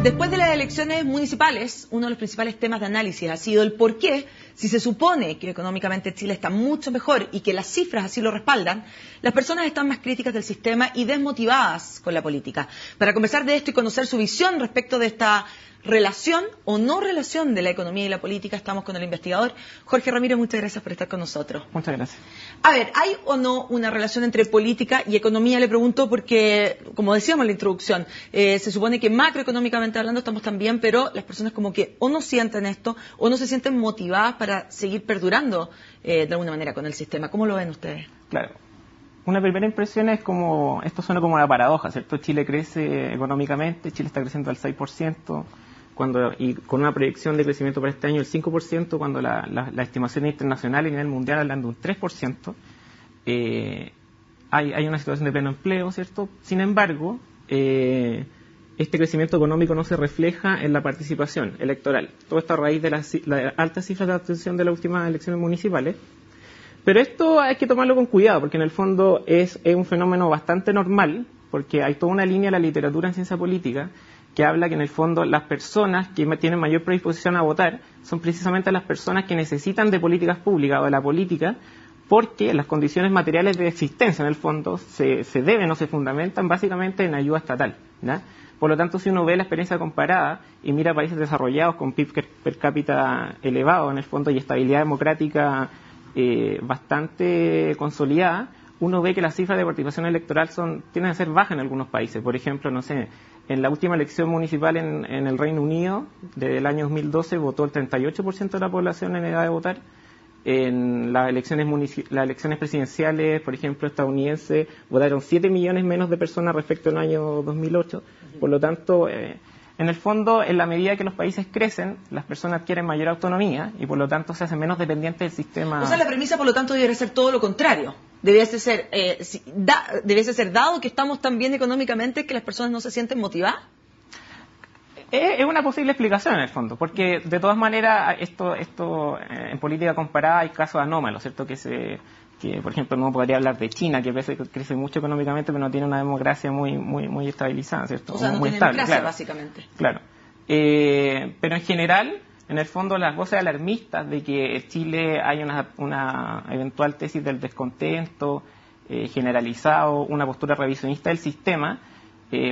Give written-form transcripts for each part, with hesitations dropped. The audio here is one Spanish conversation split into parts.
Después de las elecciones municipales, uno de los principales temas de análisis ha sido el por qué, si se supone que económicamente Chile está mucho mejor y que las cifras así lo respaldan, las personas están más críticas del sistema y desmotivadas con la política. Para conversar de esto y conocer su visión respecto de esta relación o no relación de la economía y la política, estamos con el investigador Jorge Ramírez. Muchas gracias por estar con nosotros. Muchas gracias. A ver, ¿hay o no una relación entre política y economía? Le pregunto porque, como decíamos en la introducción, se supone que macroeconómicamente hablando estamos tan bien, pero las personas como que o no sienten esto o no se sienten motivadas para seguir perdurando de alguna manera con el sistema. ¿Cómo lo ven ustedes? Claro. Una primera impresión es como, esto suena como una paradoja, ¿cierto? Chile crece económicamente, Chile está creciendo al 6%, y con una proyección de crecimiento para este año del 5%, cuando la estimación internacional a nivel mundial hablan de un 3%, hay una situación de pleno empleo, ¿cierto? Sin embargo, este crecimiento económico no se refleja en la participación electoral. Todo esto a raíz de las altas cifras de abstención de las últimas elecciones municipales. Pero esto hay que tomarlo con cuidado, porque en el fondo es un fenómeno bastante normal, porque hay toda una línea de la literatura en ciencia política que habla que en el fondo las personas que tienen mayor predisposición a votar son precisamente las personas que necesitan de políticas públicas o de la política, porque las condiciones materiales de existencia en el fondo se deben o se fundamentan básicamente en ayuda estatal, ¿ya? Por lo tanto, si uno ve la experiencia comparada y mira países desarrollados con PIB per cápita elevado en el fondo y estabilidad democrática bastante consolidada, uno ve que las cifras de participación electoral tienden a ser bajas en algunos países. Por ejemplo, no sé, en la última elección municipal en el Reino Unido, del año 2012, votó el 38% de la población en edad de votar. En las elecciones presidenciales, por ejemplo, estadounidenses, votaron 7 millones menos de personas respecto al año 2008. Por lo tanto, en el fondo, en la medida que los países crecen, las personas adquieren mayor autonomía y por lo tanto se hacen menos dependientes del sistema. O sea, la premisa, por lo tanto, debería ser todo lo contrario. Debiese ser dado que estamos tan bien económicamente que las personas no se sienten motivadas. Es una posible explicación en el fondo, porque de todas maneras esto en política comparada hay casos anómalos, ¿cierto? Que por ejemplo no podría hablar de China, que a veces crece mucho económicamente pero no tiene una democracia muy estabilizada, ¿cierto? O sea, no muy tiene estable, democracia, claro, básicamente. Claro. Pero en general, en el fondo, las voces alarmistas de que en Chile hay una eventual tesis del descontento generalizado, una postura revisionista del sistema,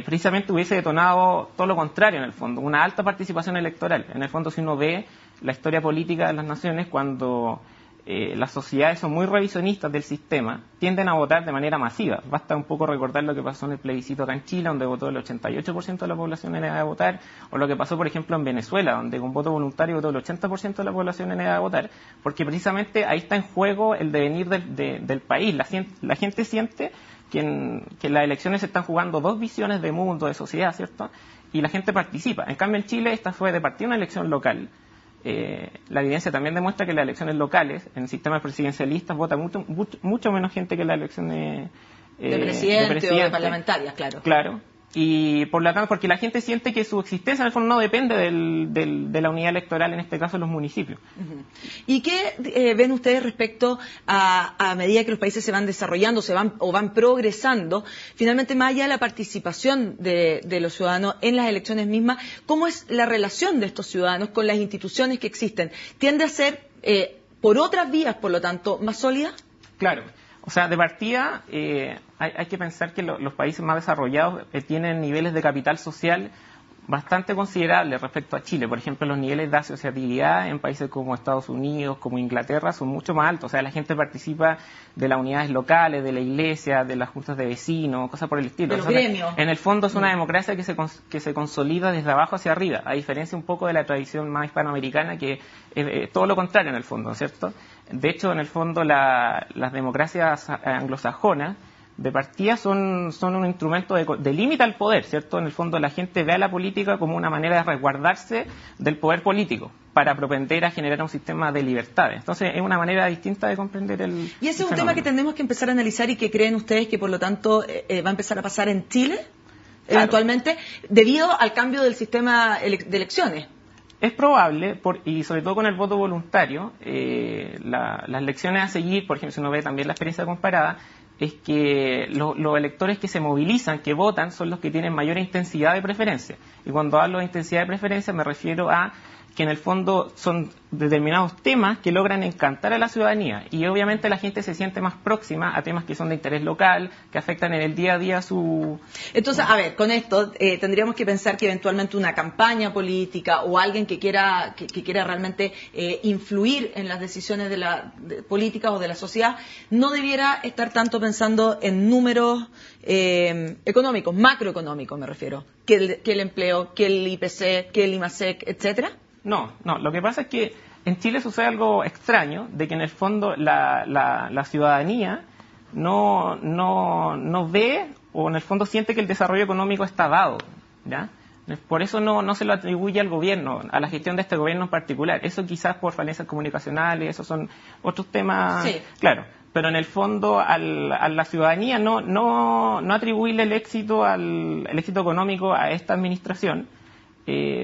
precisamente hubiese detonado todo lo contrario en el fondo, una alta participación electoral. En el fondo, si uno ve la historia política de las naciones, cuando las sociedades son muy revisionistas del sistema, tienden a votar de manera masiva. Basta un poco recordar lo que pasó en el plebiscito acá en Chile, donde votó el 88% de la población en edad de votar, o lo que pasó, por ejemplo, en Venezuela, donde con voto voluntario votó el 80% de la población en edad de votar, porque precisamente ahí está en juego el devenir del país. La gente siente que en las elecciones se están jugando dos visiones de mundo, de sociedad, ¿cierto? Y la gente participa. En cambio, en Chile, esta fue de partida una elección local. La evidencia también demuestra que en las elecciones locales, en sistemas presidencialistas, vota mucho menos gente que en las elecciones de presidente o de parlamentarias, claro. Claro. Y por lo tanto, porque la gente siente que su existencia en el fondo no depende de la unidad electoral, en este caso los municipios. ¿Y qué ven ustedes respecto a medida que los países se van desarrollando, van progresando, finalmente más allá de la participación de los ciudadanos en las elecciones mismas, cómo es la relación de estos ciudadanos con las instituciones que existen? ¿Tiende a ser por otras vías, por lo tanto, más sólida? Claro. O sea, de partida hay que pensar que los países más desarrollados tienen niveles de capital social bastante considerables respecto a Chile. Por ejemplo, los niveles de asociatividad en países como Estados Unidos, como Inglaterra, son mucho más altos. O sea, la gente participa de las unidades locales, de la iglesia, de las juntas de vecinos, cosas por el estilo. De los gremios. En el fondo es una democracia que se consolida desde abajo hacia arriba, a diferencia un poco de la tradición más hispanoamericana, que es todo lo contrario en el fondo, ¿cierto? De hecho, en el fondo, las democracias anglosajonas, de partida, son un instrumento de límite al poder, ¿cierto? En el fondo, la gente ve a la política como una manera de resguardarse del poder político, para propender a generar un sistema de libertades. Entonces, es una manera distinta de comprender el ¿Y ese es un tema que tenemos que empezar a analizar y que creen ustedes que, por lo tanto, va a empezar a pasar en Chile, eventualmente, debido al cambio del sistema de elecciones? Es probable, y sobre todo con el voto voluntario, las elecciones a seguir, por ejemplo, si uno ve también la experiencia comparada, es que los electores que se movilizan, que votan, son los que tienen mayor intensidad de preferencia. Y cuando hablo de intensidad de preferencia me refiero a que en el fondo son determinados temas que logran encantar a la ciudadanía, y obviamente la gente se siente más próxima a temas que son de interés local, que afectan en el día a día su... Entonces, a ver, con esto tendríamos que pensar que eventualmente una campaña política o alguien que quiera realmente influir en las decisiones políticas o de la sociedad no debiera estar tanto pensando en números económicos, macroeconómicos me refiero, que el empleo, que el IPC, que el IMASEC, etcétera. No, lo que pasa es que en Chile sucede algo extraño, de que en el fondo la ciudadanía no ve, o en el fondo siente que el desarrollo económico está dado, ¿ya? Por eso no se lo atribuye al gobierno, a la gestión de este gobierno en particular. Eso quizás por falencias comunicacionales, esos son otros temas, sí. Claro. Pero en el fondo a la ciudadanía no atribuirle el éxito económico a esta administración.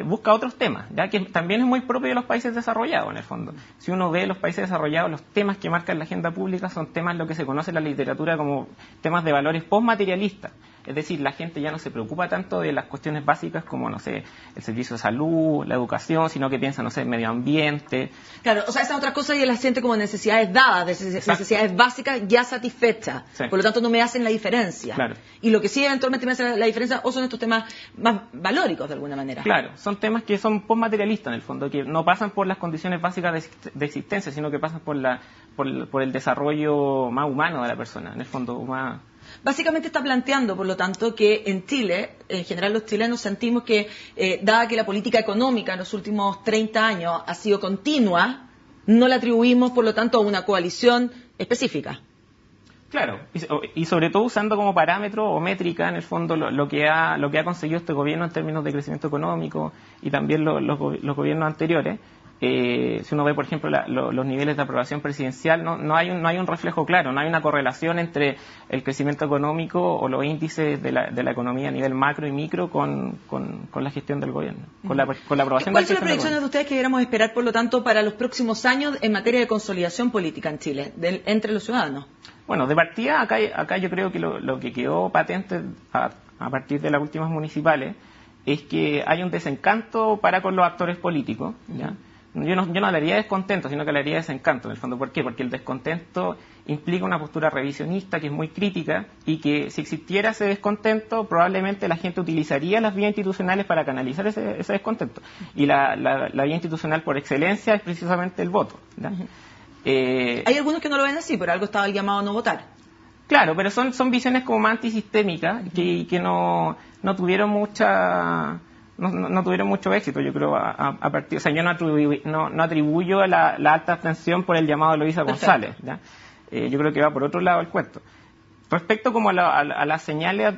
Busca otros temas, ya que también es muy propio de los países desarrollados en el fondo. Si uno ve los países desarrollados, los temas que marcan la agenda pública son temas, lo que se conoce en la literatura como temas de valores postmaterialistas. Es decir, la gente ya no se preocupa tanto de las cuestiones básicas como, no sé, el servicio de salud, la educación, sino que piensa, no sé, medio ambiente. Claro, o sea, esas otras cosas ya las siente como necesidades dadas, necesidades básicas ya satisfechas. Sí. Por lo tanto, no me hacen la diferencia. Claro. Y lo que sí eventualmente me hace la diferencia o son estos temas más valóricos de alguna manera. Claro, son temas que son postmaterialistas en el fondo, que no pasan por las condiciones básicas de existencia, sino que pasan por el desarrollo más humano de la persona, en el fondo más... Básicamente está planteando, por lo tanto, que en Chile, en general los chilenos sentimos que, dada que la política económica en los últimos 30 años ha sido continua, no la atribuimos, por lo tanto, a una coalición específica. Claro, y sobre todo usando como parámetro o métrica, en el fondo, lo que ha conseguido este gobierno en términos de crecimiento económico y también los gobiernos anteriores. Si uno ve, por ejemplo, los niveles de aprobación presidencial, no hay un reflejo claro, no hay una correlación entre el crecimiento económico o los índices de la economía a nivel macro y micro con la gestión del gobierno, con la aprobación. ¿Cuáles son las proyecciones de ustedes que deberíamos esperar, por lo tanto, para los próximos años en materia de consolidación política en Chile, entre los ciudadanos? Bueno, de partida, acá yo creo que lo que quedó patente a partir de las últimas municipales es que hay un desencanto para con los actores políticos, ¿ya? Yo no hablaría de descontento, sino que hablaría de desencanto, en el fondo. ¿Por qué? Porque el descontento implica una postura revisionista que es muy crítica y que si existiera ese descontento, probablemente la gente utilizaría las vías institucionales para canalizar ese descontento. Y la vía institucional por excelencia es precisamente el voto, ¿ya? Hay algunos que no lo ven así, por algo estaba el llamado a no votar. Claro, pero son visiones como más antisistémicas que no tuvieron no tuvieron mucho éxito, yo creo, a partir, o sea, yo no atribuyo a la alta abstención por el llamado de Eloísa González, ¿ya? Yo creo que va por otro lado el cuento. Respecto como a las señales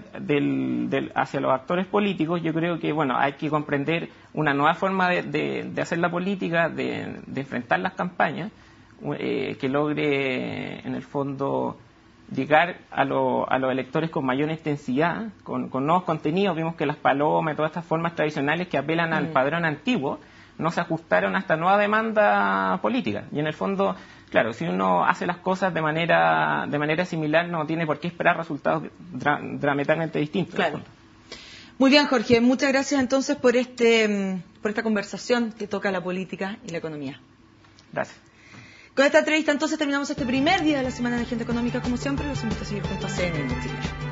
hacia los actores políticos, yo creo que, bueno, hay que comprender una nueva forma de hacer la política, de enfrentar las campañas, que logre, en el fondo, llegar a los electores con mayor intensidad, con nuevos contenidos. Vimos que las palomas y todas estas formas tradicionales que apelan al padrón antiguo no se ajustaron a esta nueva demanda política. Y en el fondo, claro, si uno hace las cosas de manera similar, no tiene por qué esperar resultados diametralmente distintos. Claro. Muy bien, Jorge. Muchas gracias entonces por esta conversación que toca la política y la economía. Gracias. Con esta entrevista entonces terminamos este primer día de la Semana de Agenda Económica. Como siempre, los invito a seguir junto a CNN Chile.